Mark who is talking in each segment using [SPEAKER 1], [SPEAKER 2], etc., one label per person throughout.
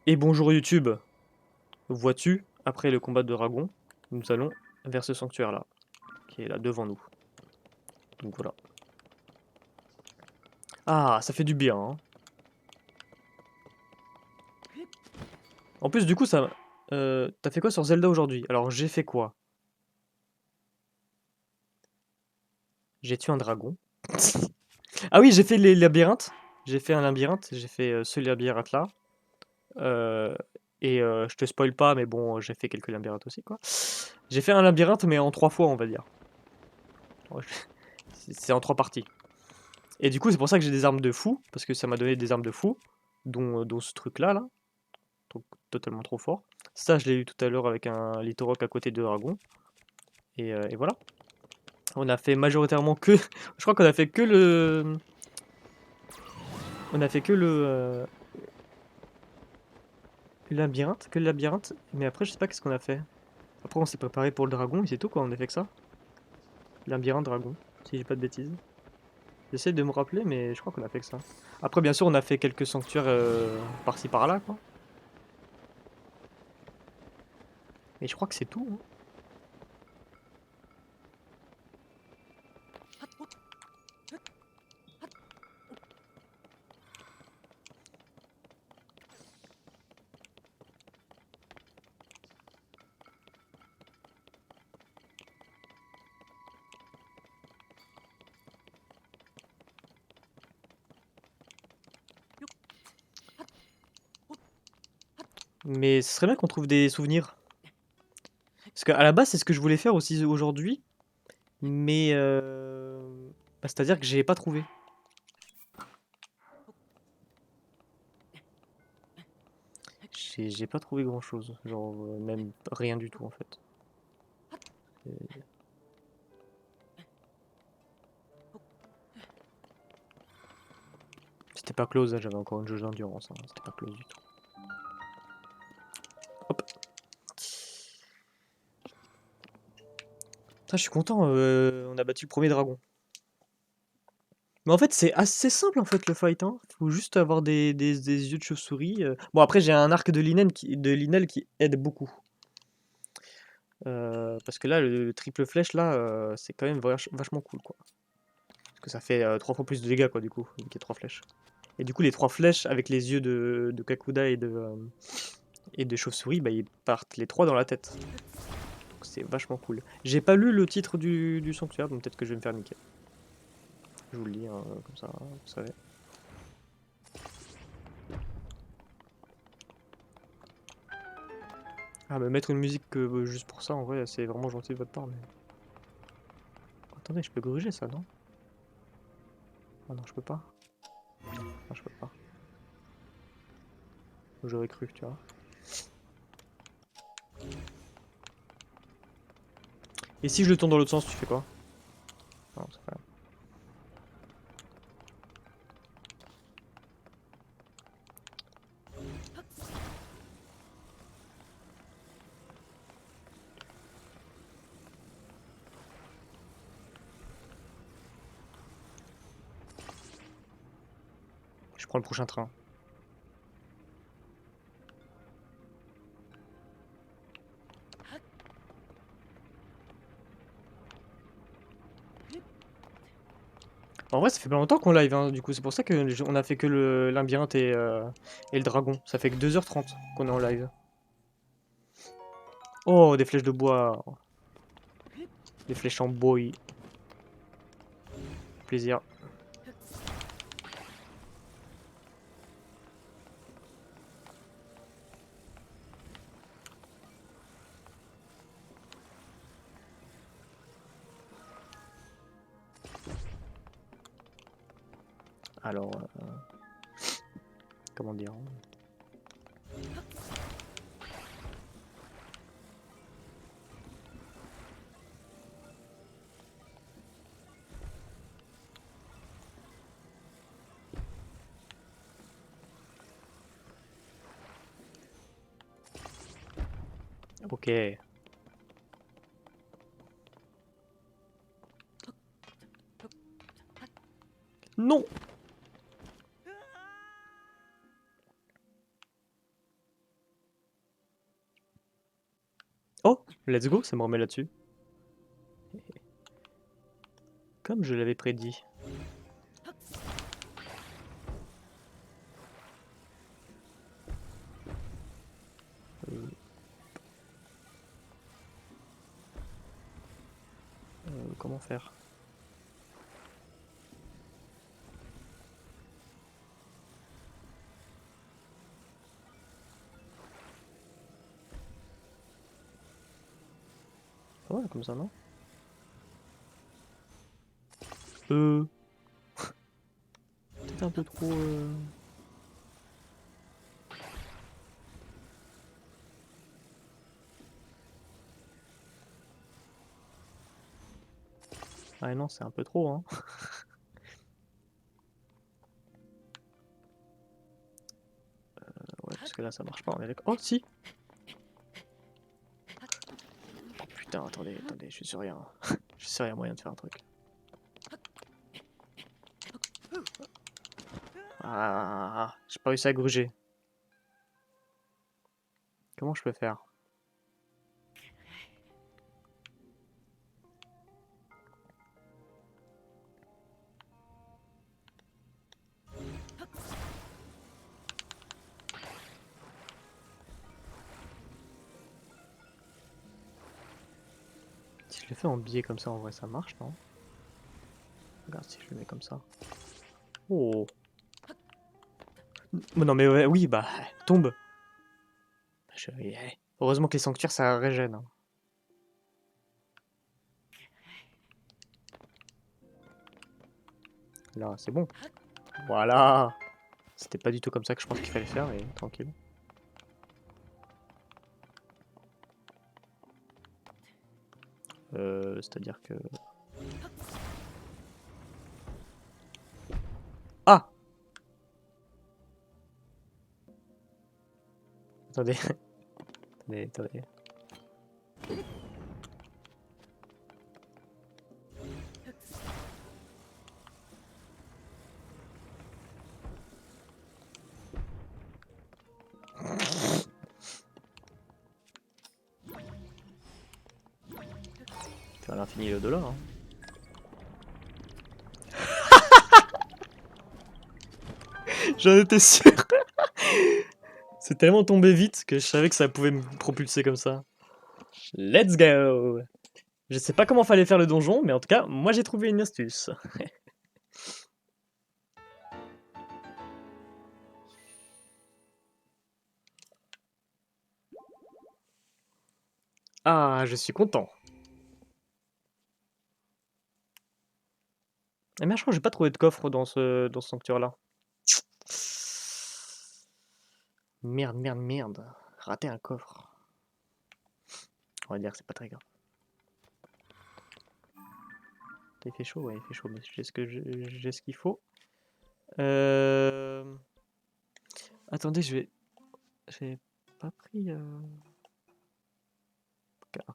[SPEAKER 1] Et bonjour YouTube, vois-tu, après le combat de dragon, nous allons vers ce sanctuaire-là, qui est là devant nous. Donc voilà. Ah, ça fait du bien, hein. En plus, du coup, ça... t'as fait quoi sur Zelda aujourd'hui? Alors, j'ai fait quoi? J'ai tué un dragon. Ah oui, j'ai fait les labyrinthes. J'ai fait un labyrinthe, j'ai fait ce labyrinthe-là. Euh, je te spoil pas, mais bon, j'ai fait quelques labyrinthes aussi, quoi. J'ai fait un labyrinthe, mais en 3 fois, on va dire. Ouais, c'est en 3 parties. Et du coup, c'est pour ça que j'ai des armes de fou, parce que ça m'a donné des armes de fou, dont ce truc-là, là, donc totalement trop fort. Ça, je l'ai eu tout à l'heure avec un Litorok à côté de dragon. Et voilà. On a fait majoritairement que... Je crois qu'on a fait que le... On a fait que le labyrinthe, mais après, je sais pas qu'est-ce qu'on a fait. Après, on s'est préparé pour le dragon, et c'est tout, quoi, on a fait que ça. Labyrinthe, dragon, si j'ai pas de bêtises. J'essaie de me rappeler, mais je crois qu'on a fait que ça. Après, bien sûr, on a fait quelques sanctuaires par-ci par-là, quoi. Mais je crois que c'est tout, hein. Mais ce serait bien qu'on trouve des souvenirs. Parce qu'à la base, c'est ce que je voulais faire aussi aujourd'hui, mais bah, c'est-à-dire que j'ai pas trouvé. J'ai pas trouvé grand-chose, genre même rien du tout en fait. Euh, C'était pas close, hein, j'avais encore une jauge d'endurance, hein, c'était pas close du tout. Hop. Putain, je suis content, on a battu le premier dragon. Mais en fait, c'est assez simple en fait le fight, hein. Faut juste avoir des yeux de chauve-souris. Bon, après, j'ai un arc de Linel qui aide beaucoup. Parce que là, le triple flèche, là, c'est quand même vachement cool, quoi. Parce que ça fait 3 fois plus de dégâts, quoi, du coup, vu qu'il y a 3 flèches. Et du coup, les 3 flèches avec les yeux de Kakuda et de chauve-souris, bah, ils partent les 3 dans la tête. Donc c'est vachement cool. J'ai pas lu le titre du sanctuaire, donc peut-être que je vais me faire niquer. Je vous le dis, hein, comme ça, vous savez. Ah, mais mettre une musique juste pour ça, en vrai, c'est vraiment gentil de votre part, mais... Attendez, je peux gruger ça, non? Ah non, je peux pas. Ah, je peux pas. J'aurais cru, tu vois. Et si je le tourne dans l'autre sens, tu fais quoi? Non, c'est pas grave. Je prends le prochain train. En vrai, ça fait pas longtemps qu'on live, hein, du coup, c'est pour ça qu'on a fait que le labyrinthe et le dragon. Ça fait que 2h30 qu'on est en live. Oh, des flèches de bois. Des flèches en bois. Plaisir. Alors, comment dire? Ok. Non! Oh, let's go, ça me remet là-dessus. Comme je l'avais prédit. Comment faire? Ouais, comme ça, non? Peut-être un peu trop... Ah non, c'est un peu trop, hein. Ouais, parce que là, ça marche pas, on est d'accord. Oh, si! Oh putain, attendez, je suis sûr, je suis sûr, il y a moyen de faire un truc. Ah, j'ai pas réussi à gruger. Comment je peux faire? Si je le fais en biais comme ça, en vrai, ça marche, non? Regarde si je le mets comme ça. Oh! Non, mais ouais, oui, bah, tombe! Heureusement que les sanctuaires, ça régène, hein. Là, c'est bon. Voilà! C'était pas du tout comme ça que je pense qu'il fallait faire, et tranquille. C'est-à-dire que... Ah! Attendez. Attendez. Faire l'infini et l'au-delà, hein. J'en étais sûr! C'est tellement tombé vite que je savais que ça pouvait me propulser comme ça. Let's go! Je sais pas comment fallait faire le donjon, mais en tout cas, moi j'ai trouvé une astuce. Ah, je suis content. Eh merde, je crois que j'ai pas trouvé de coffre dans ce sanctuaire-là. Merde. Raté un coffre. On va dire que c'est pas très grave. Il fait chaud, ouais, il fait chaud, mais j'ai ce qu'il faut. Attendez, j'ai pas pris... Alors,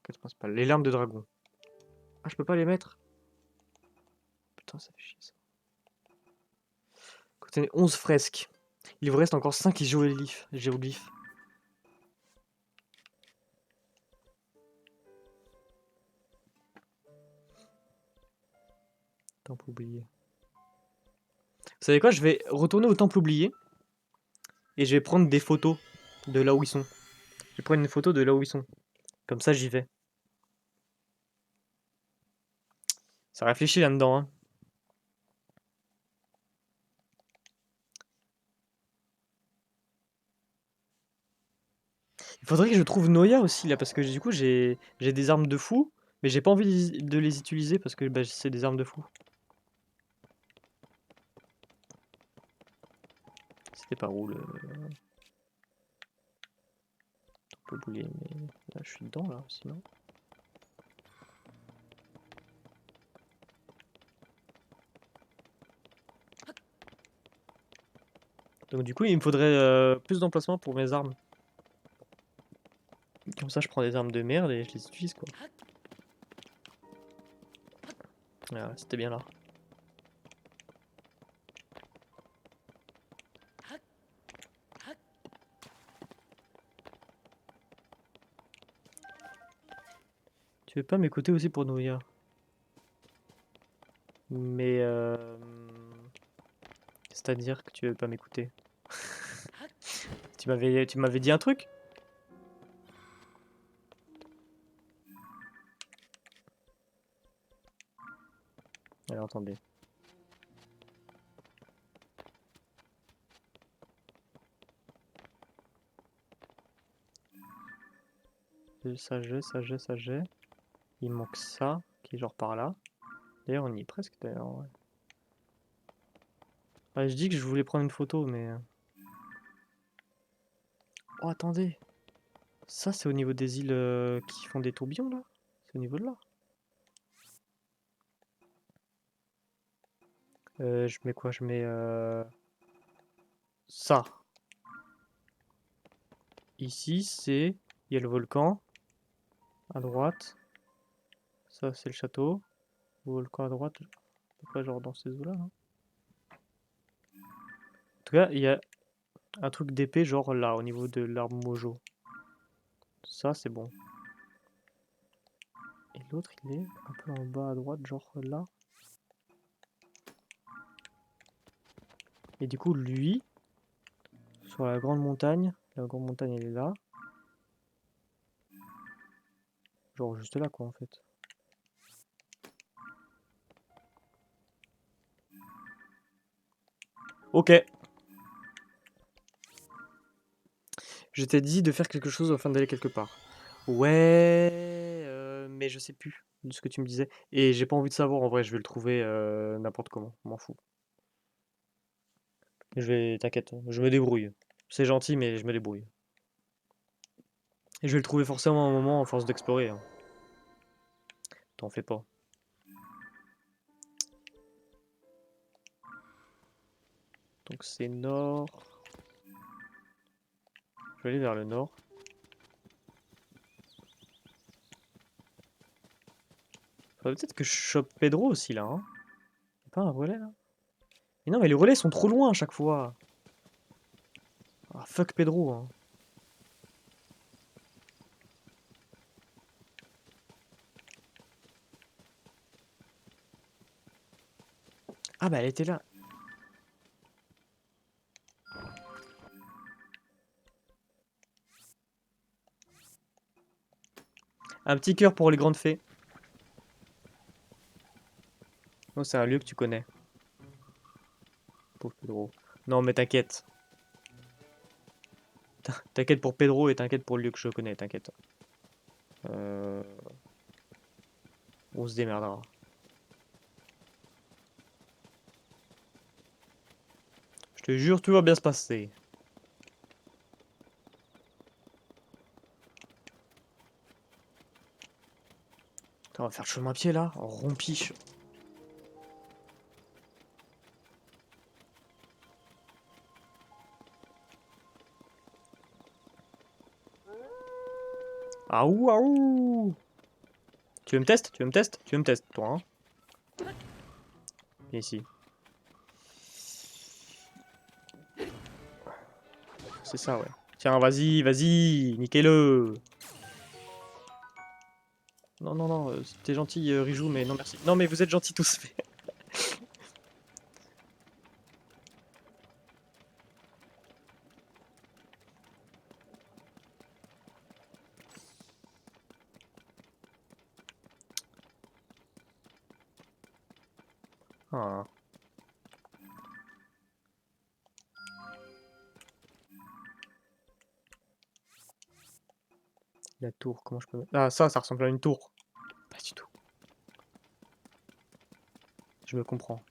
[SPEAKER 1] quête principale. Les larmes de dragon. Ah, je peux pas les mettre? Putain, ça fait chier ça. Contenez 11 fresques. Il vous reste encore 5 géoglyphes. Temple oublié. Vous savez quoi? Je vais retourner au temple oublié. Et je vais prendre des photos de là où ils sont. Je vais prendre une photo de là où ils sont. Comme ça, j'y vais. Ça réfléchit là-dedans, hein. Il faudrait que je trouve Noya aussi, là, parce que du coup, j'ai des armes de fou. Mais j'ai pas envie de les utiliser parce que bah, c'est des armes de fou. C'était par où le temple oublié? Mais là, je suis dedans, là, sinon. Donc du coup, il me faudrait plus d'emplacement pour mes armes. Comme ça, je prends des armes de merde et je les utilise, quoi. Voilà, c'était bien là. Tu veux pas m'écouter aussi pour nourrir? Mais c'est-à-dire que tu veux pas m'écouter? Tu m'avais dit un truc? Alors attendez. Ça j'ai. Il manque ça, qui est genre par là. D'ailleurs on y est presque d'ailleurs. Ouais. Ouais, je dis que je voulais prendre une photo mais... Oh attendez. Ça c'est au niveau des îles qui font des tourbillons là? C'est au niveau de là. Je mets quoi? Je mets ça. Ici c'est... Il y a le volcan. À droite. Ça c'est le château. Le volcan à droite. Pas genre dans ces eaux là. En tout cas il y a un truc d'épée genre là au niveau de l'arbre Mojo. Ça c'est bon. Et l'autre il est un peu en bas à droite genre là. Et du coup lui... Sur la grande montagne elle est là. Genre juste là quoi en fait. Ok. Je t'ai dit de faire quelque chose afin d'aller quelque part. Ouais, mais je sais plus de ce que tu me disais. Et j'ai pas envie de savoir en vrai, je vais le trouver n'importe comment, m'en fous. T'inquiète, je me débrouille. C'est gentil, mais je me débrouille. Et je vais le trouver forcément à un moment en force d'explorer, hein. T'en fais pas. Donc c'est nord. Je vais aller vers le nord. Faudrait peut-être que je chope Pedro aussi là, hein. Y'a pas un relais là? Mais non, mais les relais sont trop loin à chaque fois. Ah, fuck Pedro, hein. Ah bah elle était là. Un petit cœur pour les grandes fées. Oh, c'est un lieu que tu connais. Pauvre Pedro. Non, mais t'inquiète. T'inquiète pour Pedro et t'inquiète pour le lieu que je connais, t'inquiète. Euh, On se démerdera. Je te jure, tout va bien se passer. Attends, on va faire le chemin à pied là, en rompiche. Aouh, aouh. Tu veux me tester? Tu veux me tester? Tu veux me tester, toi, hein? Viens ici. C'est ça, ouais. Tiens, vas-y, vas-y, niquez-le. Non, non, non, t'es gentil, Rijou, mais non merci. Non, mais vous êtes gentils tous. Ah. La tour, comment je peux mettre... Ah, ça ressemble à une tour. Pas du tout. Je me comprends.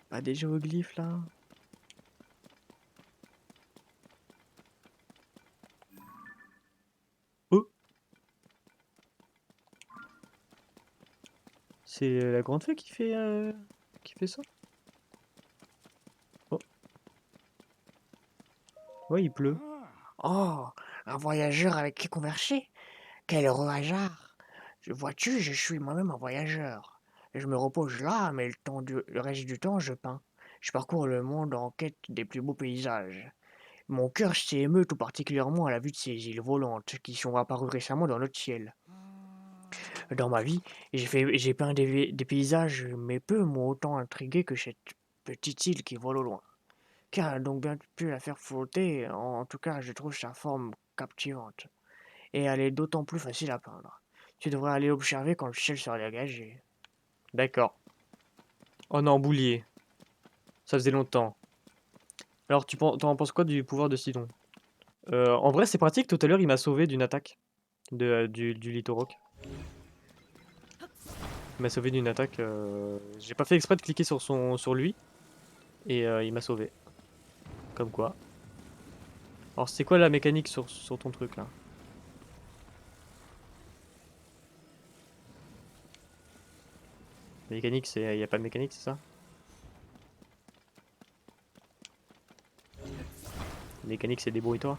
[SPEAKER 1] Pas des géoglyphes, là? Oh! C'est la grande fée qui fait ça? Oh, ouais, il pleut.
[SPEAKER 2] Oh, un voyageur avec qui converser? Quel heureux hasard! Vois-tu, je suis moi-même un voyageur. Je me repose là, mais le reste du temps, je peins. Je parcours le monde en quête des plus beaux paysages. Mon cœur s'émeut tout particulièrement à la vue de ces îles volantes qui sont apparues récemment dans notre ciel. Dans ma vie, j'ai peint des paysages, mais peu m'ont autant intrigué que cette petite île qui vole au loin. Qui a donc bien pu la faire flotter, en tout cas je trouve sa forme captivante. Et elle est d'autant plus facile à peindre. Tu devrais aller observer quand le ciel sera dégagé.
[SPEAKER 1] D'accord. Oh non, boulier. Ça faisait longtemps. Alors, t'en penses quoi du pouvoir de Sidon? En vrai, c'est pratique. Tout à l'heure, il m'a sauvé d'une attaque du Litorok. Il m'a sauvé d'une attaque. J'ai pas fait exprès de cliquer sur lui. Et il m'a sauvé. Comme quoi. Alors, c'est quoi la mécanique sur ton truc là? Mécanique, c'est. Y a pas de mécanique, c'est ça? Mécanique, c'est débrouille-toi.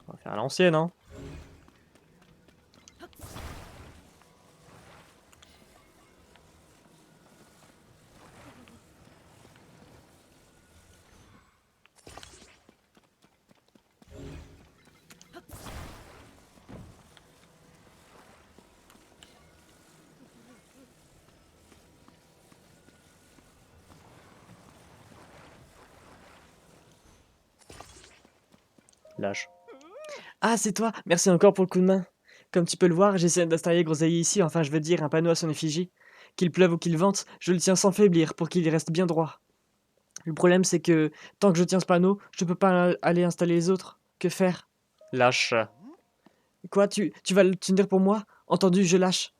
[SPEAKER 1] On va faire à l'ancienne, hein. Lâche. Ah, c'est toi! Merci encore pour le coup de main. Comme tu peux le voir, j'essaie d'installer Groseille ici, enfin je veux dire un panneau à son effigie. Qu'il pleuve ou qu'il vente, je le tiens sans faiblir pour qu'il reste bien droit. Le problème c'est que, tant que je tiens ce panneau, je peux pas aller installer les autres. Que faire? Lâche. Quoi, tu vas le tenir pour moi? Entendu, je lâche.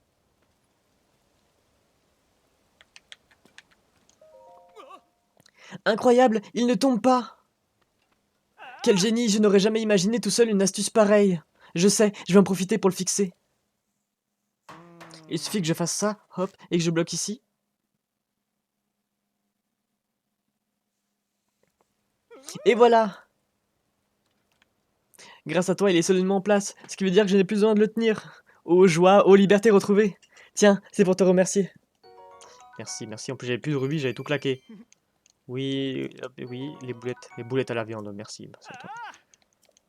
[SPEAKER 1] Incroyable, il ne tombe pas! Quel génie, je n'aurais jamais imaginé tout seul une astuce pareille. Je sais, je vais en profiter pour le fixer. Il suffit que je fasse ça, hop, et que je bloque ici. Et voilà! Grâce à toi, il est solidement en place, ce qui veut dire que je n'ai plus besoin de le tenir. Oh joie, oh liberté retrouvée. Tiens, c'est pour te remercier. Merci, merci. En plus, j'avais plus de rubis, j'avais tout claqué. Oui, oui, les boulettes à la viande, merci. Merci à toi.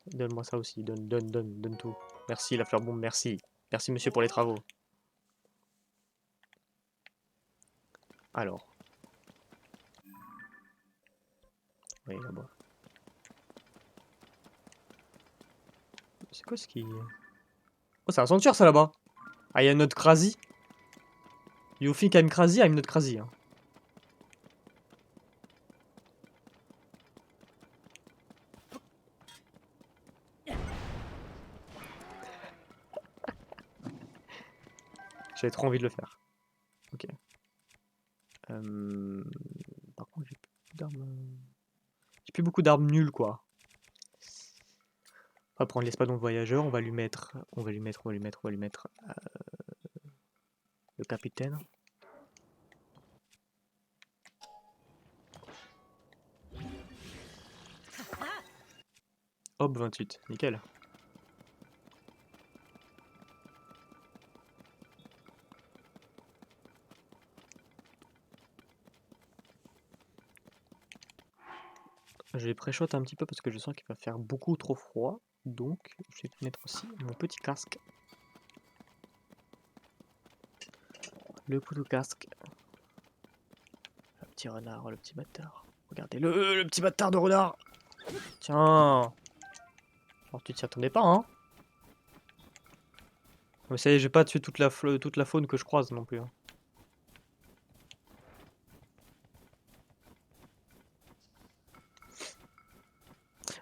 [SPEAKER 1] Donne-moi ça aussi, donne tout. Merci, la fleur bombe, merci. Merci, monsieur, pour les travaux. Alors, oui, là-bas. C'est quoi ce qui... Oh, c'est un sanctuaire, ça, là-bas. Ah, il y a notre Krasi. You think I'm crazy, I'm not crazy. Hein. J'avais trop envie de le faire. Ok. Par contre, j'ai plus d'armes... J'ai plus beaucoup d'armes nulles, quoi. On va prendre l'espadon voyageur, on va lui mettre... le capitaine. Hop, 28, nickel. Je vais préchote un petit peu parce que je sens qu'il va faire beaucoup trop froid. Donc, je vais mettre aussi mon petit casque. Le couteau casque. Le petit renard, le petit bâtard. Regardez le petit bâtard de renard. Tiens. Alors tu t'y attendais pas, hein? Mais ça y est, je vais pas tuer toute la faune que je croise non plus. Hein.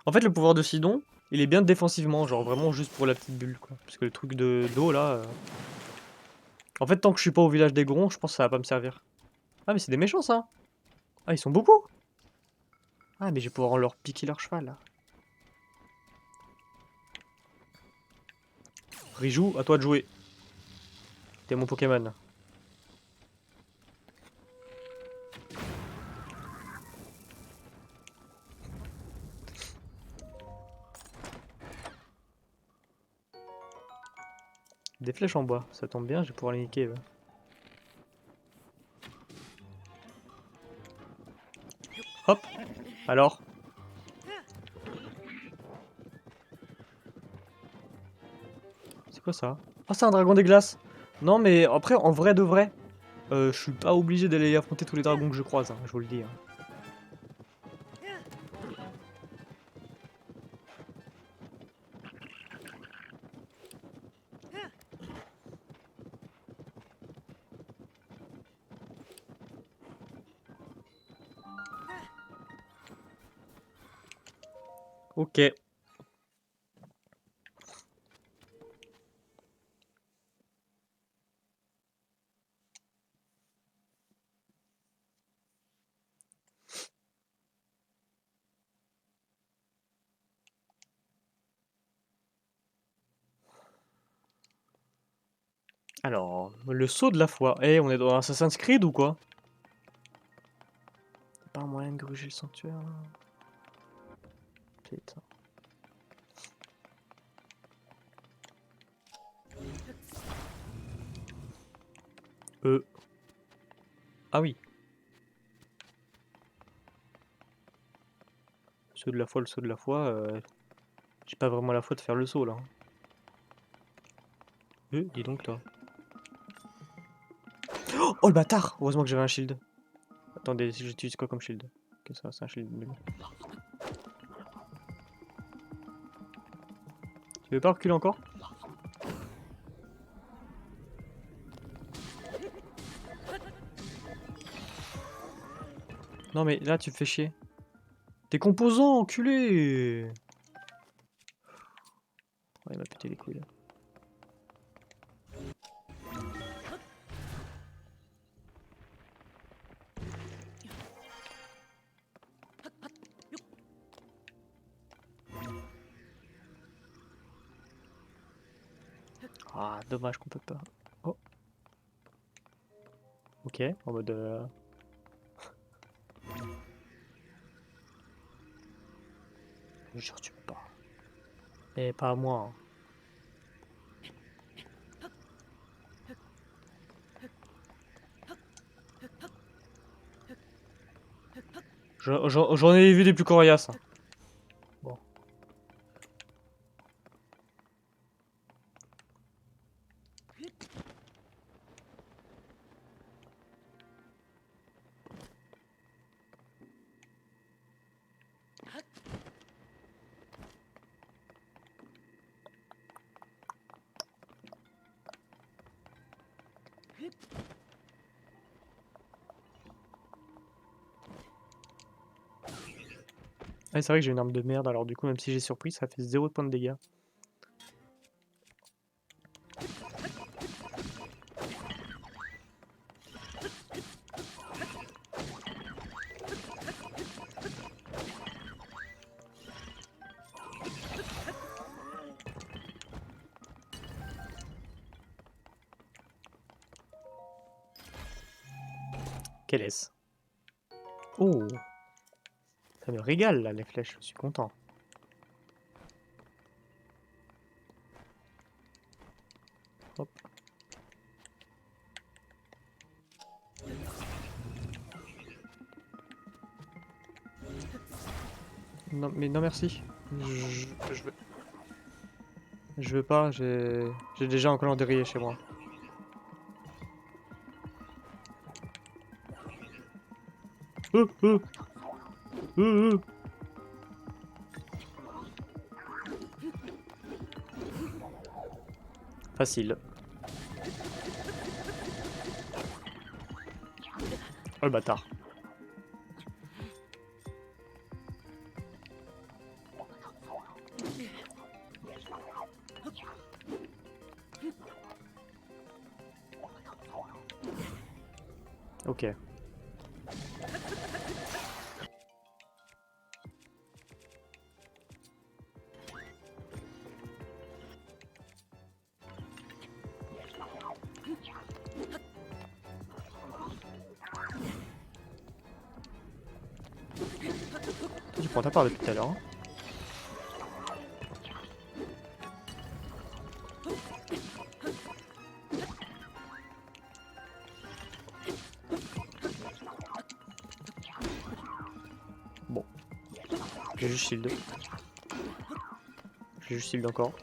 [SPEAKER 1] En fait, le pouvoir de Sidon, il est bien défensivement, genre vraiment juste pour la petite bulle, quoi. Parce que le truc d'eau là... En fait, tant que je suis pas au village des Grons, je pense que ça va pas me servir. Ah, mais c'est des méchants, ça! Ah, ils sont beaucoup! Ah, mais je vais pouvoir leur piquer leur cheval, là. Rijou, à toi de jouer. T'es mon Pokémon. flèches en bois. Ça tombe bien, je vais pouvoir les niquer. Ouais. Hop. Alors. C'est quoi ça? Ah, c'est un dragon des glaces. Non, mais après, en vrai de vrai, je suis pas obligé d'aller affronter tous les dragons que je croise, hein, je vous le dis. Hein. Ok. Alors, le saut de la foi. Eh, on est dans Assassin's Creed ou quoi? Pas un moyen de gruger le sanctuaire. Putain. Ah oui. Saut de la foi, le saut de la foi. J'ai pas vraiment la foi de faire le saut là. Dis donc toi. Oh le bâtard! Heureusement que j'avais un shield. Attendez, j'utilise quoi comme shield? Ok, ça, c'est un shield. Tu veux pas reculer encore? Non mais là tu me fais chier. Tes composants, enculé! Ouais, il m'a pété les couilles là. Ah, dommage qu'on peut pas. Oh. Ok, en mode... Jure, tu peux pas. Eh, pas à moi. Hein. J'en ai vu des plus coriaces. Hein. Bon. Ah, c'est vrai que j'ai une arme de merde, alors du coup, même si j'ai surpris, ça fait 0 points de dégâts. Quelle est-ce? Oh! Ça me régale là, les flèches, je suis content. Hop. Non, mais non merci. Je veux... Je veux pas, j'ai déjà un calendrier chez moi. Euh, euh, euh. Facile. Oh le bâtard. Ok. Tu prends ta part depuis tout à l'heure. Hein. J'ai juste shield. J'ai juste shield encore.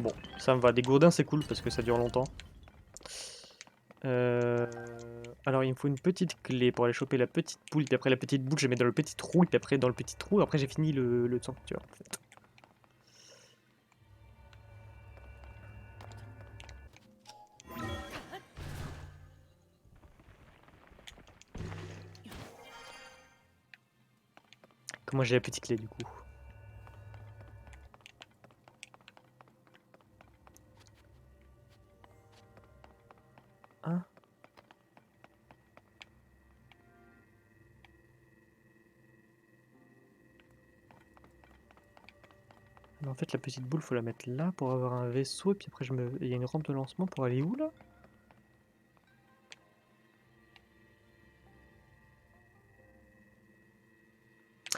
[SPEAKER 1] Bon, ça me va. Des gourdins, c'est cool parce que ça dure longtemps. Alors, il me faut une petite clé pour aller choper la petite boule. Puis après, la petite boule, je la mets dans le petit trou. Et puis après, dans le petit trou, après, j'ai fini le sanctuaire en fait. Comment j'ai la petite clé du coup? Hein? Mais en fait, la petite boule, faut la mettre là pour avoir un vaisseau. Et puis après, il y a une rampe de lancement pour aller où là?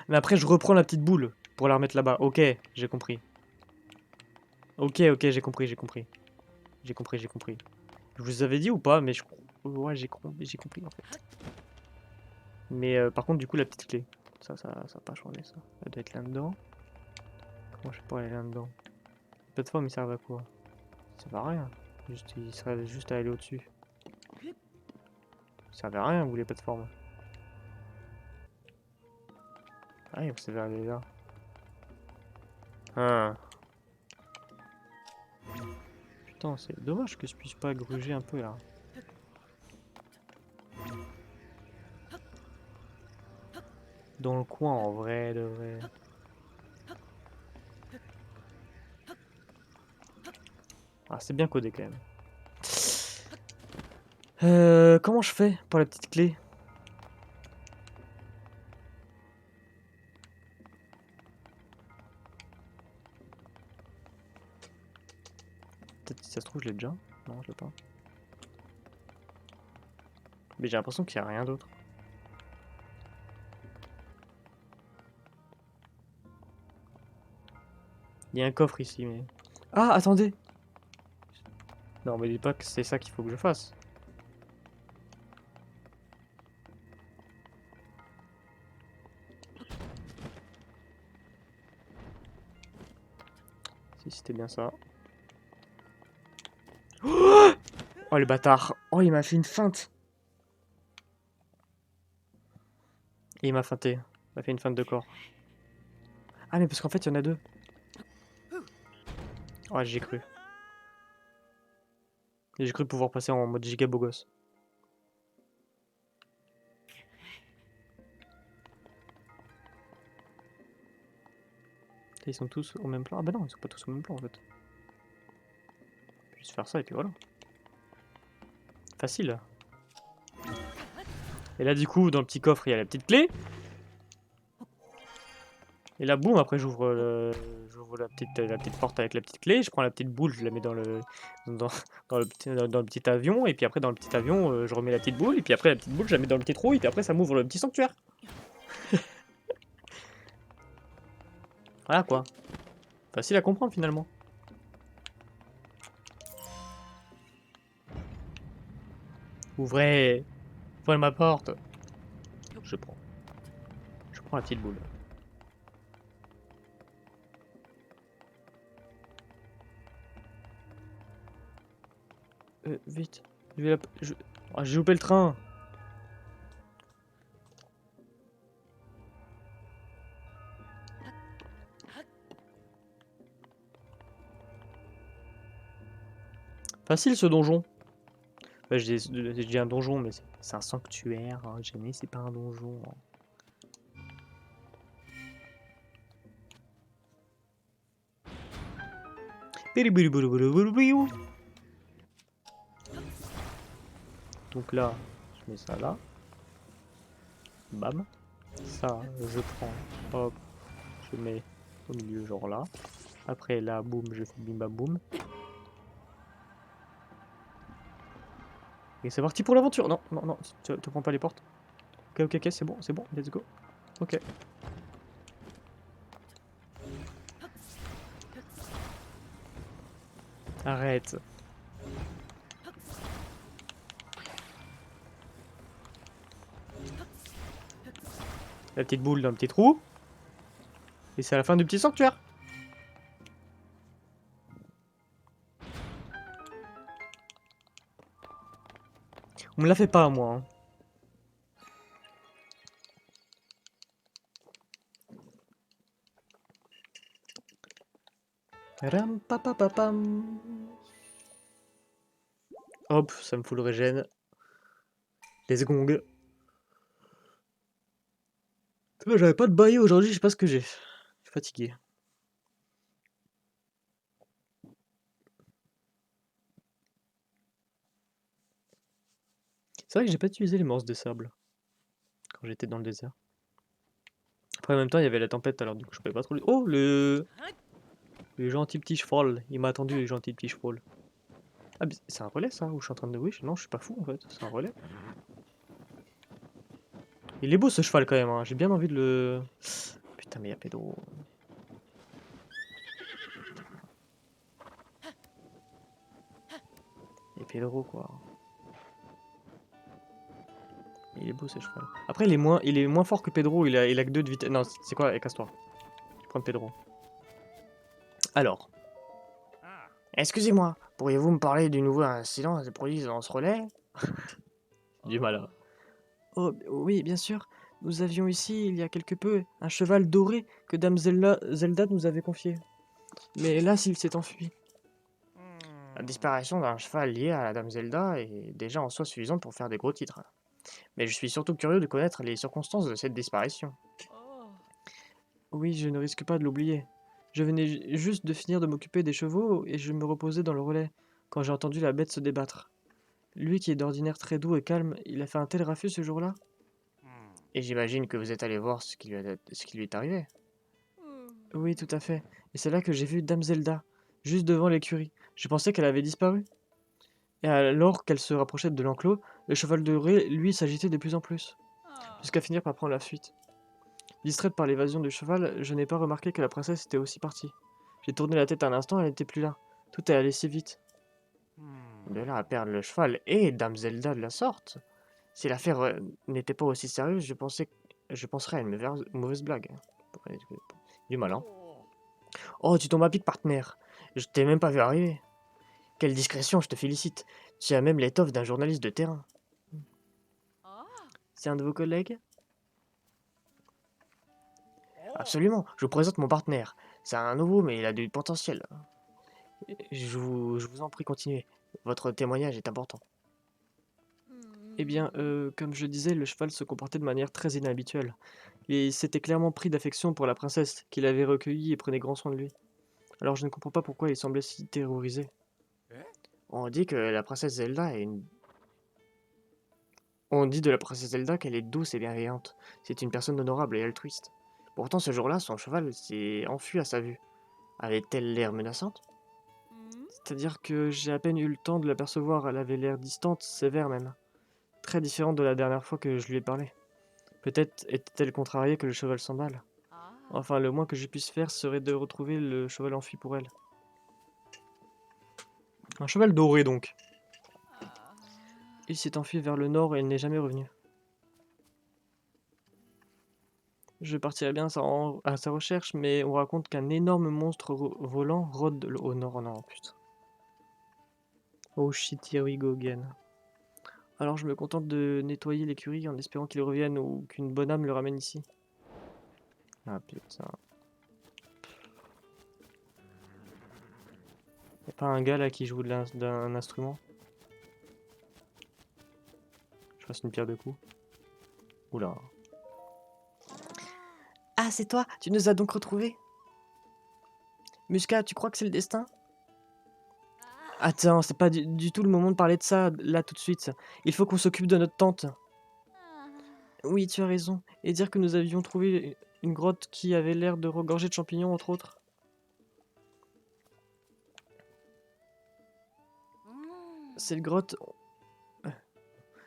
[SPEAKER 1] Mais après, je reprends la petite boule pour la remettre là-bas. Ok, j'ai compris. Ok, ok, j'ai compris, j'ai compris. J'ai compris, j'ai compris. Je vous avais dit ou pas, mais ouais, j'ai compris en fait. Mais par contre, du coup, la petite clé. Ça va pas changer ça. Elle doit être là-dedans. Comment je peux aller là-dedans? Les plateformes, ils servent à quoi? Ça servent à rien. Juste, ils servent juste à aller au-dessus. Ça servent à rien, vous, les plateformes. Ah, vous savez aller là. Ah. Putain, c'est dommage que je puisse pas gruger un peu là. Dans le coin, en vrai, de vrai. Ah, c'est bien codé quand même. Comment je fais pour la petite clé? Peut-être si ça se trouve, je l'ai déjà. Non, je l'ai pas. Mais j'ai l'impression qu'il n'y a rien d'autre. Il y a un coffre ici, mais... Ah, attendez! Non, mais dis pas que c'est ça qu'il faut que je fasse. Si c'était bien ça. Oh, le bâtard! Oh, il m'a fait une feinte! Et il m'a feinté. Il m'a fait une feinte de corps. Ah, mais parce qu'en fait, il y en a deux. Ouais, j'ai cru. Et j'ai cru pouvoir passer en mode giga beau gosse. Ils sont tous au même plan. Ah bah non, ils sont pas tous au même plan en fait. Juste faire ça et puis voilà. Facile. Et là du coup, dans le petit coffre, il y a la petite clé. Et là, boum, après j'ouvre la petite porte avec la petite clé. Je prends la petite boule, je la mets dans, dans le petit avion. Et puis après, dans le petit avion, je remets la petite boule. Et puis après, la petite boule, je la mets dans le petit trou. Et puis après, ça m'ouvre le petit sanctuaire. Voilà quoi. Facile à comprendre finalement. Ouvrez! Ouvrez ma porte! Je prends. Je prends la petite boule. Vite. Ah, j'ai loupé le train! Facile ce donjon. Bah, j'ai dit un donjon, mais c'est un sanctuaire. Hein. Jamais, c'est pas un donjon. Hein. Donc là, je mets ça là. Bam. Ça, je prends. Hop. Je mets au milieu, genre là. Après, là, boum, je fais bim bam boum. Et c'est parti pour l'aventure. Non, non, non, tu te prends pas les portes. Ok, ok, ok, c'est bon, let's go. Ok. Arrête. La petite boule dans le petit trou. Et c'est la fin du petit sanctuaire. On me la fait pas, moi. Hein. Ram, pa, pa, pa, pam. Hop, ça me fout le régène. Les gongs. J'avais pas de bail aujourd'hui, je sais pas ce que j'ai. Je suis fatigué. C'est vrai que j'ai pas utilisé les morses de sable quand j'étais dans le désert. Après, en même temps, il y avait la tempête, alors du coup, je pouvais pas trop... Oh, le gentil petit cheval. Il m'a attendu, le gentil petit cheval. Ah, c'est un relais, ça? Ou je suis en train de... Oui, non, je suis pas fou, en fait. C'est un relais. Il est beau, ce cheval, quand même. Hein. J'ai bien envie de le... Putain, mais il y a Pedro. Il y a Pedro, quoi. Il est beau, ce cheval. Après, il est moins fort que Pedro. Il a que 2 de vitesse. Non, c'est quoi? Casse-toi. Je prends Pedro. Alors.
[SPEAKER 2] Excusez-moi, pourriez-vous me parler du nouveau incident qui s'est produit dans ce relais?
[SPEAKER 1] Du mal, là.
[SPEAKER 3] Oh, oui, bien sûr. Nous avions ici, il y a quelque peu, un cheval doré que Dame Zelda nous avait confié. Mais hélas, il s'est enfui.
[SPEAKER 2] La disparition d'un cheval lié à la Dame Zelda est déjà en soi suffisante pour faire des gros titres. Mais je suis surtout curieux de connaître les circonstances de cette disparition.
[SPEAKER 3] Oui, je ne risque pas de l'oublier. Je venais juste de finir de m'occuper des chevaux et je me reposais dans le relais quand j'ai entendu la bête se débattre. Lui qui est d'ordinaire très doux et calme, il a fait un tel raffut ce jour-là?
[SPEAKER 2] Et j'imagine que vous êtes allé voir ce qui lui est arrivé.
[SPEAKER 3] Oui, tout à fait. Et c'est là que j'ai vu Dame Zelda, juste devant l'écurie. Je pensais qu'elle avait disparu. Et alors qu'elle se rapprochait de l'enclos, le cheval doré, lui, s'agitait de plus en plus, jusqu'à finir par prendre la fuite. Distraite par l'évasion du cheval, je n'ai pas remarqué que la princesse était aussi partie. J'ai tourné la tête un instant, elle n'était plus là. Tout est allé si vite.
[SPEAKER 2] De là à perdre le cheval et Dame Zelda de la sorte. Si l'affaire n'était pas aussi sérieuse, je penserais à une mauvaise blague. Du mal, hein. Oh, tu tombes à pic, partenaire. Je t'ai même pas vu arriver. Quelle discrétion, je te félicite. Tu as même l'étoffe d'un journaliste de terrain.
[SPEAKER 3] C'est un de vos collègues?
[SPEAKER 2] Absolument, je vous présente mon partenaire. C'est un nouveau, mais il a du potentiel. Je vous en prie, continuez. Votre témoignage est important.
[SPEAKER 3] Eh bien, comme je disais, le cheval se comportait de manière très inhabituelle. Il s'était clairement pris d'affection pour la princesse, qu'il avait recueillie et prenait grand soin de lui. Alors je ne comprends pas pourquoi il semblait si terrorisé.
[SPEAKER 2] On dit que la princesse Zelda est une... On dit de la princesse Zelda qu'elle est douce et bienveillante. C'est une personne honorable et altruiste. Pourtant, ce jour-là, son cheval s'est enfui à sa vue. Avait-elle l'air menaçante?
[SPEAKER 3] C'est-à-dire que j'ai à peine eu le temps de l'apercevoir, elle avait l'air distante, sévère même. Très différente de la dernière fois que je lui ai parlé. Peut-être était-elle contrariée que le cheval s'emballe. Enfin, le moins que je puisse faire serait de retrouver le cheval enfui pour elle.
[SPEAKER 1] Un cheval doré, donc.
[SPEAKER 3] Il s'est enfui vers le nord et il n'est jamais revenu. Je partirais bien à sa recherche, mais on raconte qu'un énorme monstre volant rôde au nord. Oh non, putain.
[SPEAKER 1] Oh shit, here we go again.
[SPEAKER 3] Alors je me contente de nettoyer l'écurie en espérant qu'il revienne ou qu'une bonne âme le ramène ici.
[SPEAKER 1] Ah putain. Y'a pas un gars là qui joue d'un instrument? Je fasse une pierre de coups. Oula.
[SPEAKER 3] Ah, c'est toi, tu nous as donc retrouvés. Musca, tu crois que c'est le destin? Attends, c'est pas du tout le moment de parler de ça, là tout de suite. Il faut qu'on s'occupe de notre tante. Oui, tu as raison. Et dire que nous avions trouvé une grotte qui avait l'air de regorger de champignons, entre autres. Cette grotte...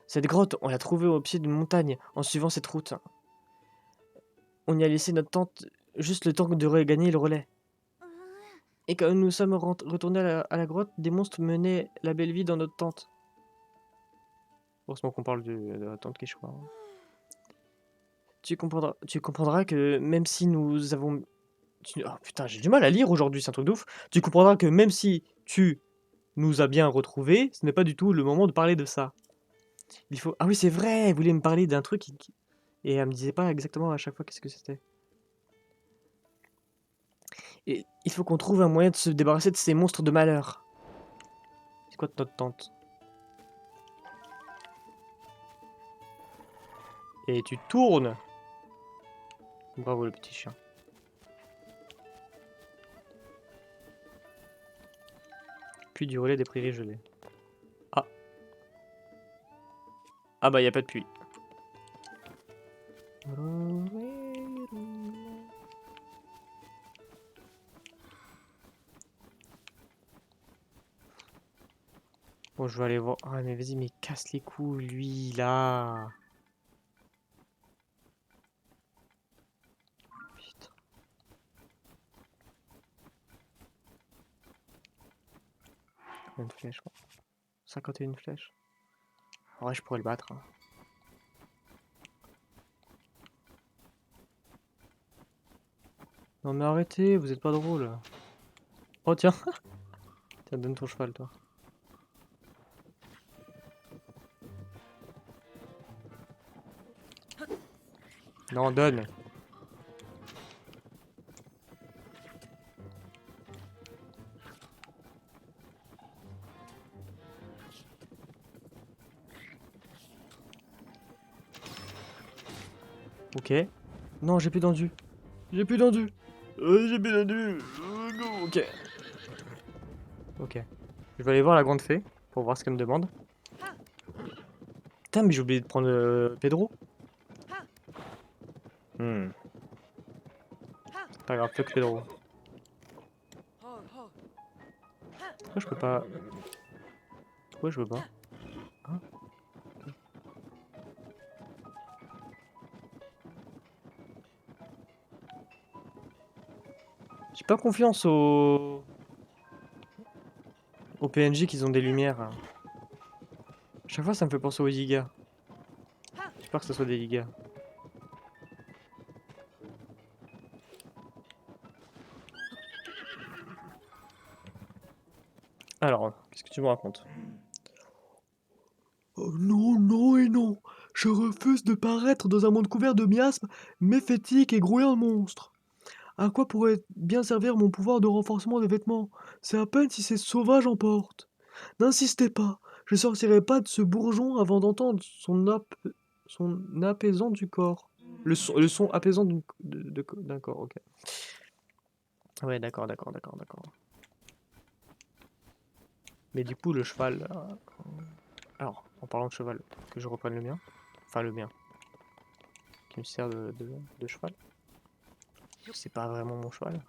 [SPEAKER 3] Cette grotte, on l'a trouvée au pied d'une montagne, en suivant cette route. On y a laissé notre tente juste le temps de regagner le relais. Et quand nous sommes retournés à la grotte, des monstres menaient la belle vie dans notre tente.
[SPEAKER 1] Heureusement qu'on parle de la tante Quechua.
[SPEAKER 3] Tu comprendras que même si nous avons... Oh putain, j'ai du mal à lire aujourd'hui, c'est un truc de ouf. Tu comprendras que même si tu nous as bien retrouvés, ce n'est pas du tout le moment de parler de ça. Il faut... Ah oui, c'est vrai, elle voulait me parler d'un truc et elle me disait pas exactement à chaque fois qu'est-ce que c'était. Et il faut qu'on trouve un moyen de se débarrasser de ces monstres de malheur. C'est quoi notre tente? Et tu tournes. Bravo le petit chien. Puis du relais des prairies gelées. Ah. Ah bah y a pas de pluie. Bon, je vais aller voir. Ah mais vas-y, mais casse les couilles, lui, là. Putain. Combien de flèches, quoi. 51 flèches. En vrai, je pourrais le battre. Hein. Non mais arrêtez, vous êtes pas drôle. Oh tiens. Tiens, donne ton cheval, toi. Non, donne. Ok. Non, j'ai plus d'endu. J'ai plus d'endu. J'ai plus d'endu. Ok. Ok. Je vais aller voir la grande fée pour voir ce qu'elle me demande. Putain, mais j'ai oublié de prendre Pedro. Hmm. Pas grave, fuck Pedro. Pourquoi je peux pas... Pourquoi je veux pas? Hein? J'ai pas confiance aux PNJ qu'ils ont des lumières. Hein. Chaque fois, ça me fait penser aux Yiga. J'ai peur que ce soit des Yiga. Alors, qu'est-ce que tu me racontes? Oh non, non et non. Je refuse de paraître dans un monde couvert de miasmes, méphétiques et grouillant de monstres. À quoi pourrait bien servir mon pouvoir de renforcement des vêtements? C'est à peine si ces sauvages en portent. N'insistez pas, je sortirai pas de ce bourgeon avant d'entendre son apaisant du corps. Le son apaisant d'un corps, ok. Ouais, d'accord, d'accord, d'accord, d'accord. Mais du coup, le cheval... Alors, en parlant de cheval, que je reprenne le mien. Enfin, le mien. Qui me sert de cheval. C'est pas vraiment mon cheval.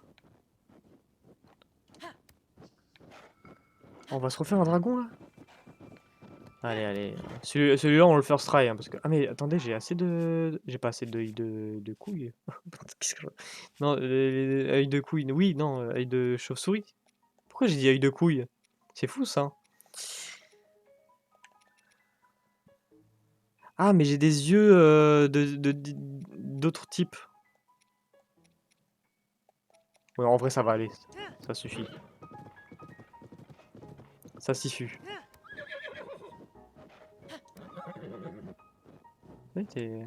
[SPEAKER 3] On va se refaire un dragon, là? Allez, allez. Celui-là, on le first try, hein, parce que... Ah, mais attendez, j'ai assez de... J'ai pas assez d'œil de couilles. Qu'est-ce que je... Non, œil de couilles. Oui, non, œil de chauve-souris. Pourquoi j'ai dit œil de couille? C'est fou, ça. Ah, mais j'ai des yeux d'autres types. Ouais, en vrai, ça va aller. Ça suffit. Ça suffit. Ouais, t'es...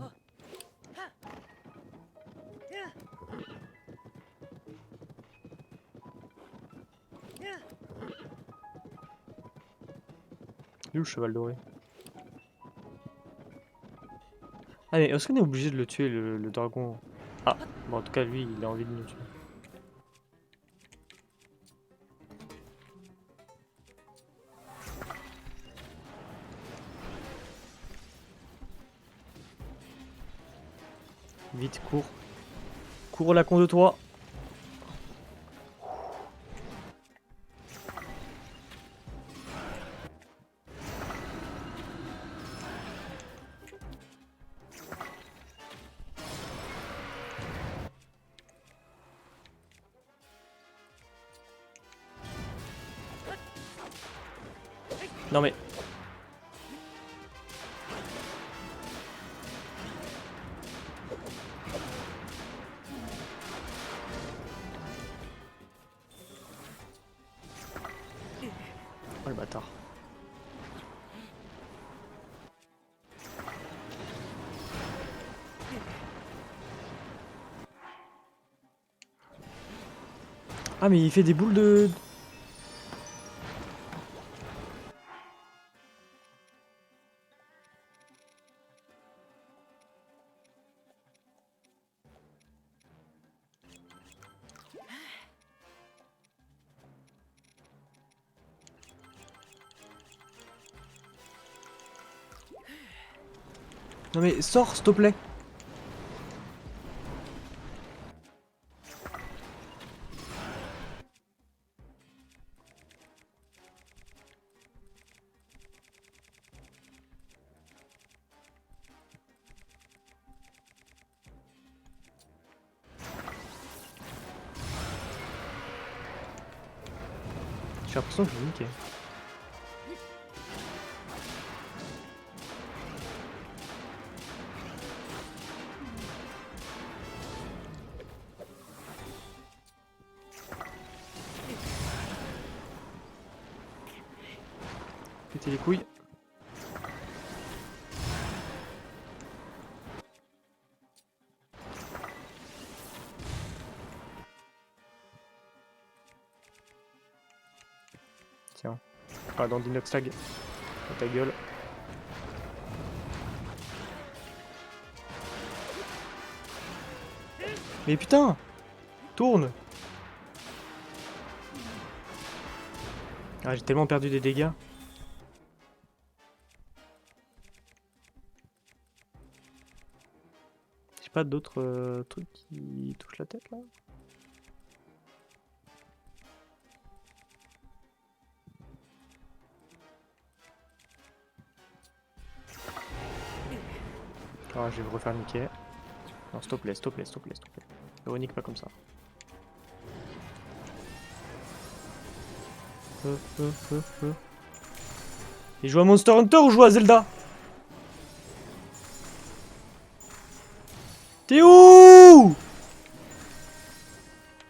[SPEAKER 3] Il est où le cheval doré? Ah, mais est-ce qu'on est obligé de le tuer, le dragon? Ah, bon, en tout cas, lui, il a envie de nous tuer. Vite, cours. Cours la con de toi. Non mais...
[SPEAKER 1] le bâtard. Ah mais il fait des boules de... Non mais sors s'il te plaît. J'ai l'impression que je l'ai niqué. Péter les couilles. Tiens. Ah, dans d'Inoxtag. Dans ta gueule. Mais putain! Tourne! Ah, j'ai tellement perdu des dégâts. J'ai pas d'autres trucs qui touchent la tête là? Ah, je vais me refaire niquer. Non, s'il te plaît, s'il te plaît, s'il te plaît, s'il te plaît. Véronique, pas comme ça. Il joue à Monster Hunter ou joue à Zelda? T'es où?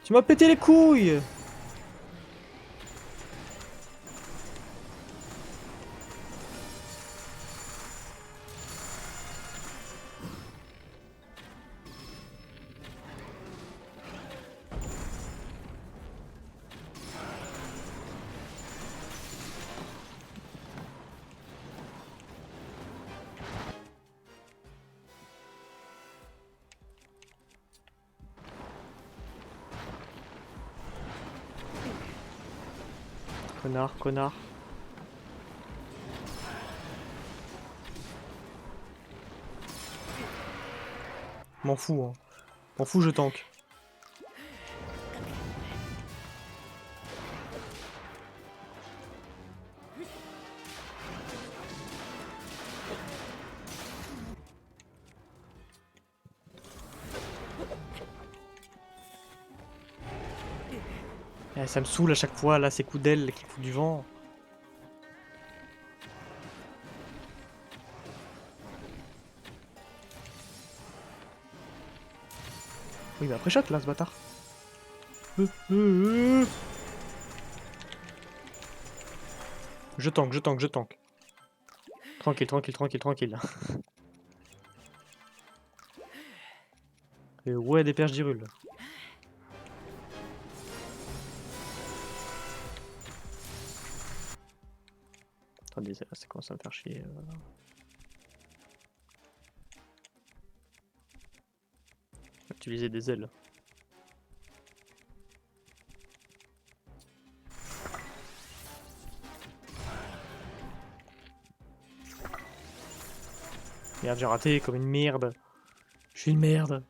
[SPEAKER 1] Tu m'as pété les couilles! Connard, connard. M'en fous, hein. M'en fous, je tank. Eh, ça me saoule à chaque fois, là, ces coups d'aile qui foutent du vent. Oui, mais après shot là, ce bâtard. Je tank, je tank, je tank. Tranquille, tranquille, tranquille, tranquille. Et ouais, des perches d'Hyrule. Attendez, ça commence à me faire chier. Utiliser des ailes. Merde, j'ai raté comme une merde. Je suis une merde.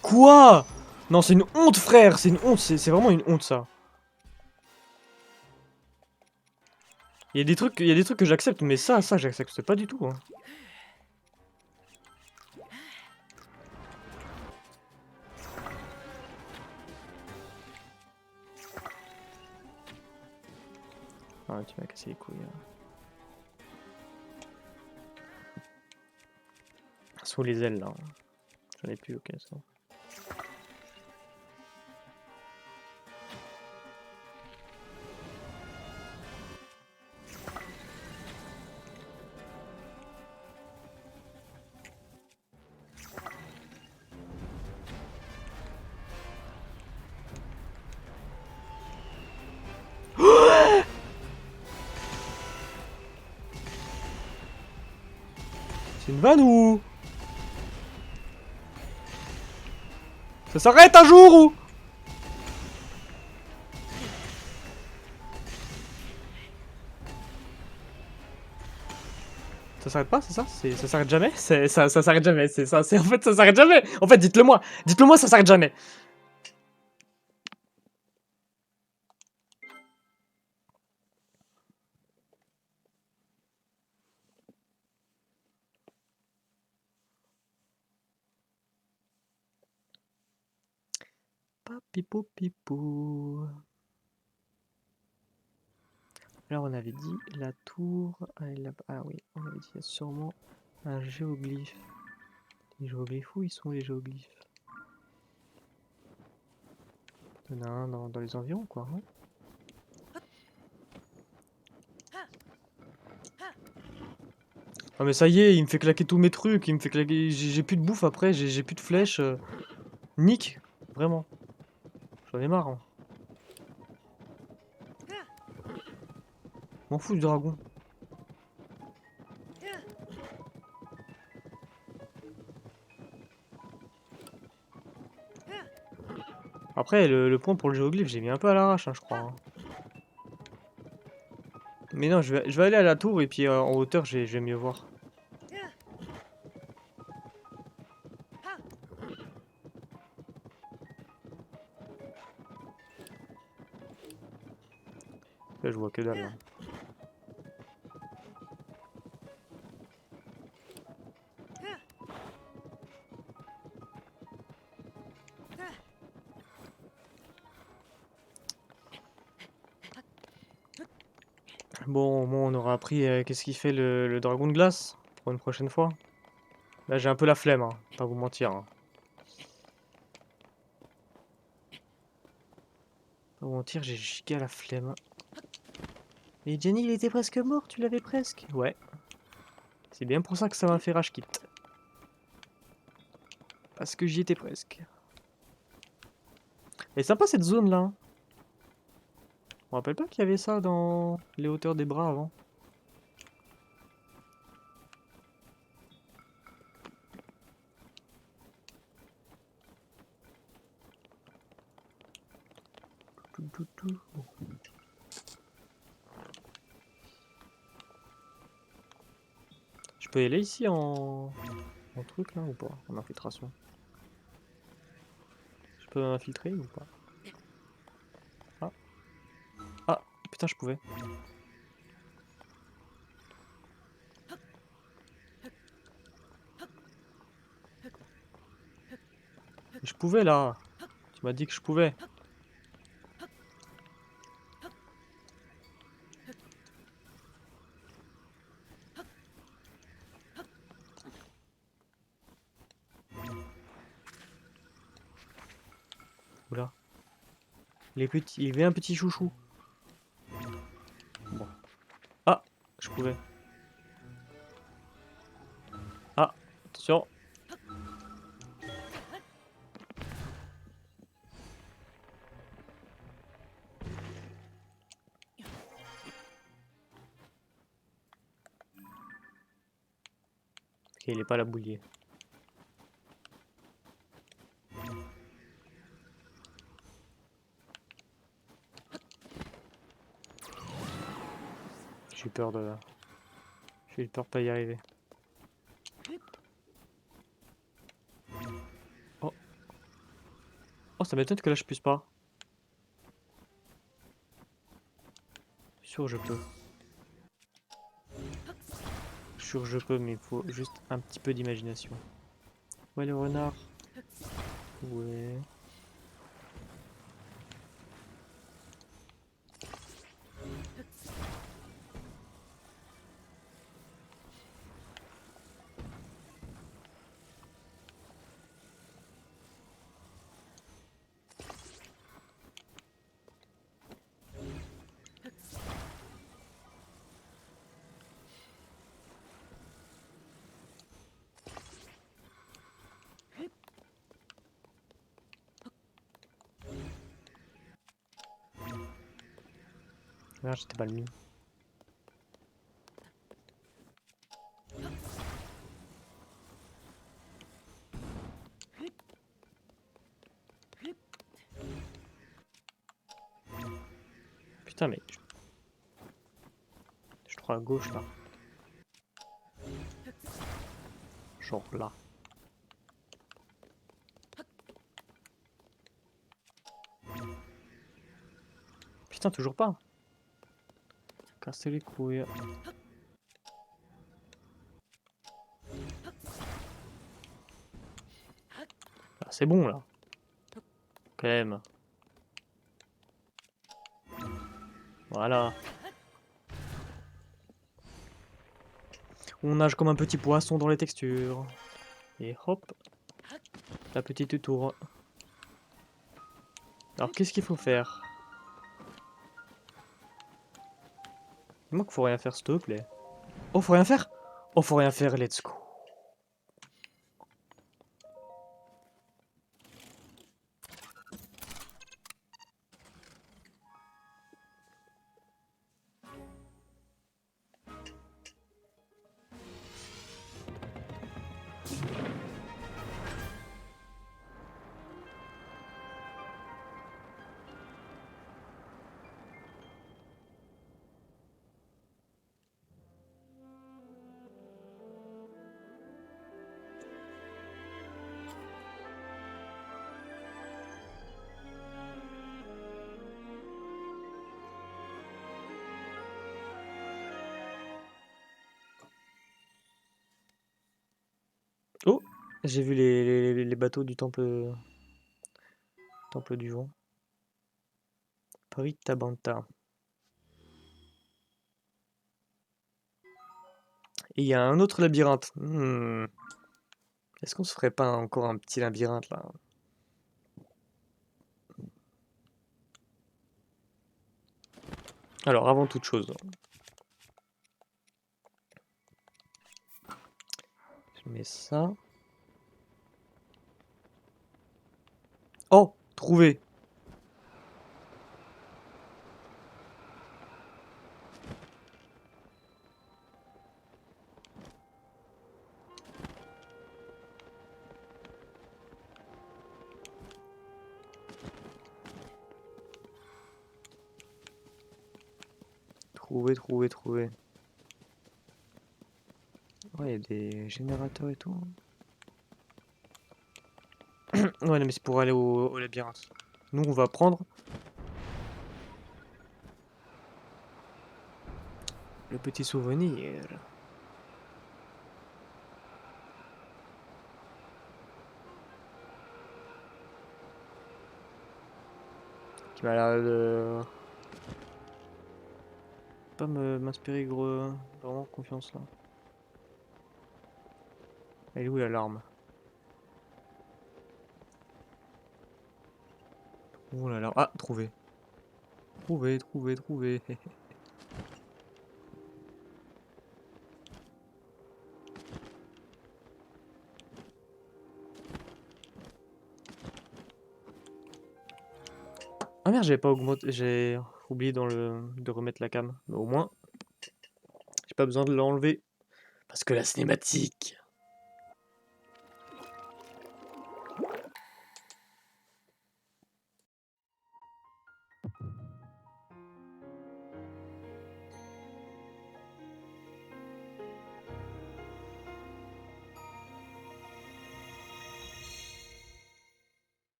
[SPEAKER 1] Quoi? Non, c'est une honte, frère. C'est une honte. C'est vraiment une honte, ça. Il y a des trucs que j'accepte, mais ça, j'accepte pas du tout. Hein. Ah, tu m'as cassé les couilles. Hein. Sous les ailes là. J'en ai plus, ok. Ça. C'est une vanne ou... Ça s'arrête un jour ou... Ça s'arrête pas, c'est ça? Ça s'arrête jamais? Ça s'arrête jamais, c'est ça, en fait ça s'arrête jamais! En fait dites-le moi! Dites-le moi, ça s'arrête jamais! Papipou pipou. Là on avait dit la tour... Ah oui, on avait dit il y a sûrement un géoglyphe. Les géoglyphes, où ils sont les géoglyphes? Il y en a un dans les environs quoi. Hein. Ah mais ça y est, il me fait claquer tous mes trucs, il me fait claquer... J'ai plus de bouffe après, j'ai plus de flèches. Nick, vraiment. J'en ai marre. Hein. M'en fous du dragon. Après, le point pour le géoglyphe, j'ai mis un peu à l'arrache, hein, je crois. Hein. Mais non, je vais aller à la tour et puis en hauteur, je vais mieux voir. Là, je vois que dalle. Là. Bon, on aura appris qu'est-ce qu'il fait le dragon de glace pour une prochaine fois. Là, j'ai un peu la flemme, hein, pas vous mentir. Hein. Pas vous mentir, j'ai giga la flemme. Mais Jenny, il était presque mort, tu l'avais presque. Ouais. C'est bien pour ça que ça m'a fait rage quit. Parce que j'y étais presque. Elle est sympa cette zone là. Hein. On rappelle pas qu'il y avait ça dans les hauteurs des bras avant. Tout. Je peux y aller ici en truc là ou pas? En infiltration. Je peux infiltrer ou pas? Ah. Ah, putain, je pouvais. Je pouvais là. Tu m'as dit que je pouvais. Oula. Les petits, il y avait un petit chouchou. Bon. Ah, je pouvais. Ah, attention. Ok, il est pas là boulier. J'ai peur de... J'ai peur de pas y arriver. Oh. Oh, ça m'étonne que là je puisse pas. Sûr je peux. Sûr je peux, mais il faut juste un petit peu d'imagination. Ouais le renard. Ouais. Merde, j'étais pas le mis. Putain, mais. Je trouve à gauche là. Genre là. Putain, toujours pas. Casser les couilles. Ah, c'est bon là. Quand même. Voilà. On nage comme un petit poisson dans les textures. Et hop. La petite tour. Alors qu'est-ce qu'il faut faire? Dis-moi qu'il faut rien faire, s'il te plaît. Oh, faut rien faire? Oh, faut rien faire, let's go. Oh, j'ai vu les bateaux du temple, temple du vent. Paris Tabanta. Et il y a un autre labyrinthe. Est-ce qu'on se ferait pas encore un petit labyrinthe là? Alors, avant toute chose, je mets ça. Oh, trouvé. Trouvé, trouvé, trouvé. Ouais, il y a des générateurs et tout. Ouais, non, mais c'est pour aller au labyrinthe. Nous, on va prendre le petit souvenir. Qui m'a l'air de pas m'inspirer vraiment confiance là. Elle est où l'alarme? Où l'alarme? Ah, trouvé. Trouvé, trouvé, trouvé. Ah merde, j'ai pas augmenté, j'ai oublié de remettre la cam. Mais au moins, j'ai pas besoin de l'enlever. Parce que la cinématique.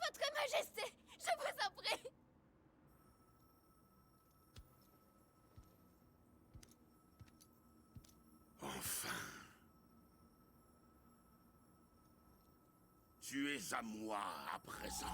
[SPEAKER 4] Votre Majesté, je vous en prie.
[SPEAKER 5] Enfin. Tu es à moi à présent.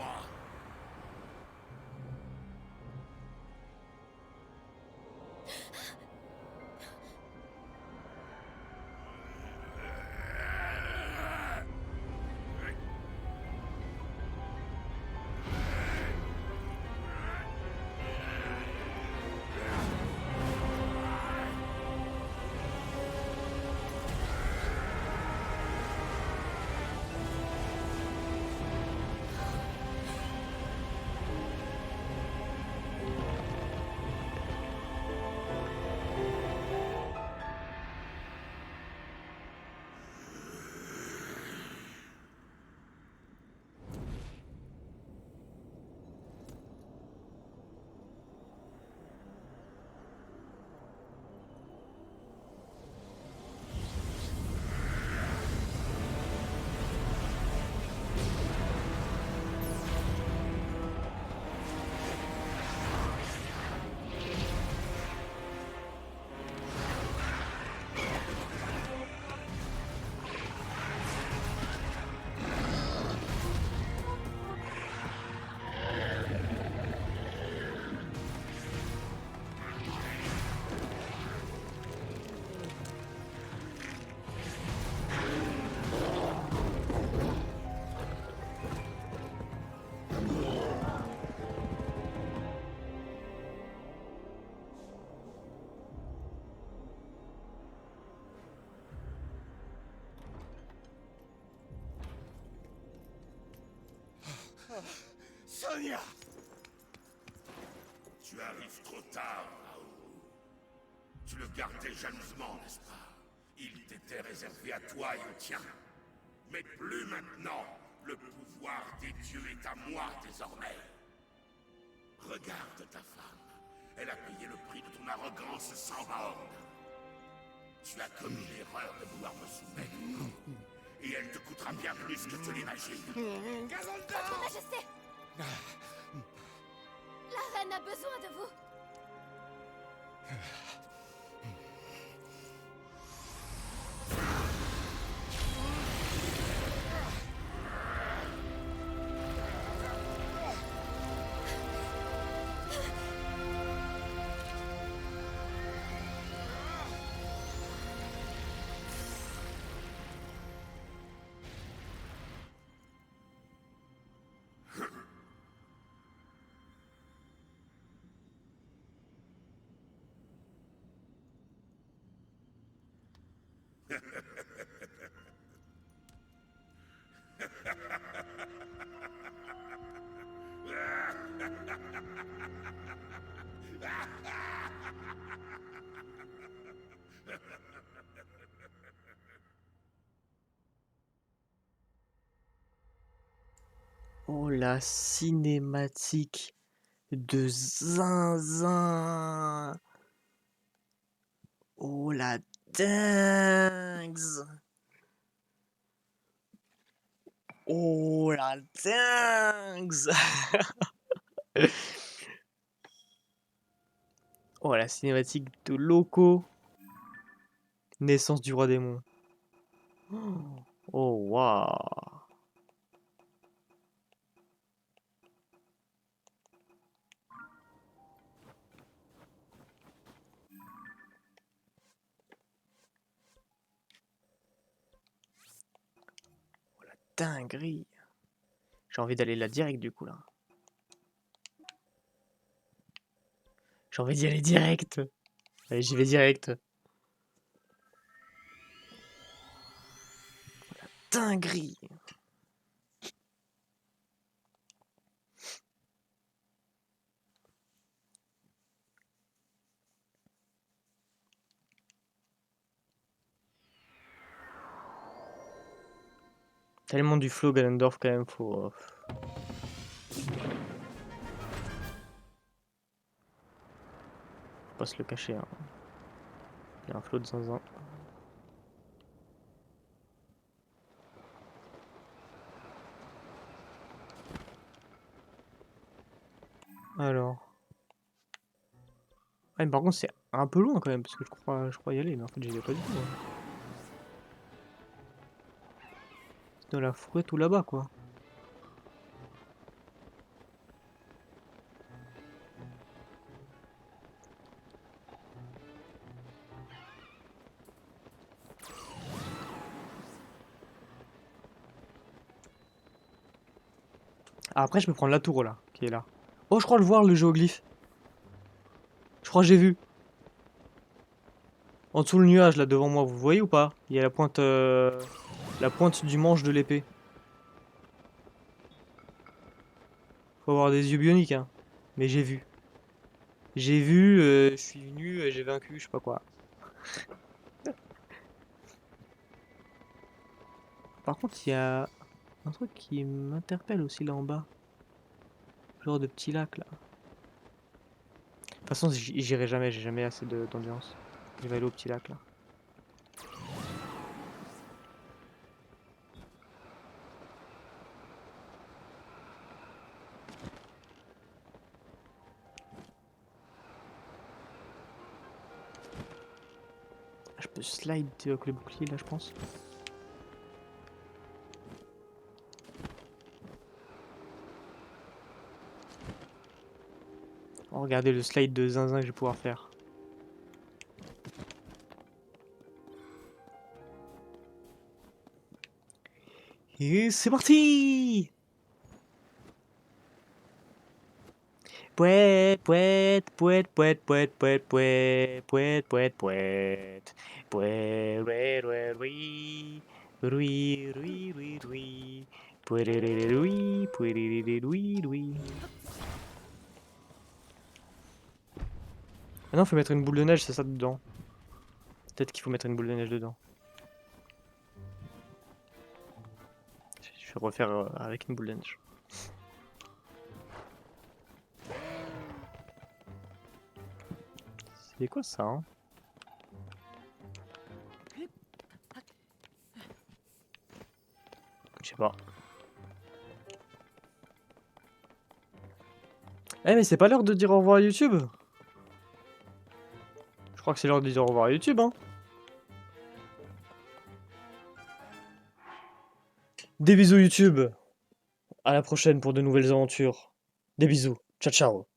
[SPEAKER 5] moi. Sonia! Tu arrives trop tard, Raoul. Tu le gardais jalousement, n'est-ce pas? Il t'était réservé à toi et au tien. Mais plus maintenant. Le pouvoir des dieux est à moi désormais. Regarde ta femme. Elle a payé le prix de ton arrogance sans borne. Tu as commis l'erreur de vouloir me soumettre. Et elle te coûtera bien plus que tu l'imagines.
[SPEAKER 4] Votre Majesté! La reine a besoin de vous.
[SPEAKER 3] Oh la cinématique de zinzin. Oh la dingue. Oh la dingue. Oh la cinématique de Loco. Naissance du roi démon. Oh waouh. Dinguerie. J'ai envie d'aller là direct du coup là. J'ai envie d'y aller direct. Allez, j'y vais direct. Dinguerie. Tellement du flow Ganondorf quand même, faut pas se le cacher. Hein. Il y a un flow de zinzin. Alors. Ah, mais par contre c'est un peu loin quand même, parce que je crois y aller, mais en fait j'y vais pas du tout. Hein. C'est dans la forêt tout là-bas quoi.
[SPEAKER 1] Ah, après, je peux prendre la tour là, qui est là. Oh, je crois le voir, le géoglyphe. Je crois que j'ai vu. En dessous le nuage là devant moi, vous voyez ou pas? Il y a la pointe du manche de l'épée. Faut avoir des yeux bioniques, hein. Mais j'ai vu. J'ai vu, je suis venu, j'ai vaincu, je sais pas quoi. Par contre, il y a un truc qui m'interpelle aussi là en bas. Genre de petit lac là. De toute façon, j'irai jamais, j'ai jamais assez d'ambiance. Je vais aller au petit lac là. Je peux slide avec le bouclier là, je pense. Oh, regardez le slide de zinzin que je vais pouvoir faire. Et c'est parti! Pouet, pouet, pouet, pouet, pouet, pouet, pouet, pouet, pouet, pouet. Pouet, rouet, rouet, roui. Roui, roui, roui, roui. Pouet, roui, pouet, roui, roui. Ah non, faut mettre une boule de neige, c'est ça dedans. Peut-être qu'il faut mettre une boule de neige dedans. Je vais refaire avec une boule de neige. C'est quoi ça, hein? Je sais pas. Eh mais c'est pas l'heure de dire au revoir à YouTube? Je crois que c'est l'heure de dire au revoir à YouTube, hein? Des bisous YouTube! À la prochaine pour de nouvelles aventures. Des bisous. Ciao ciao.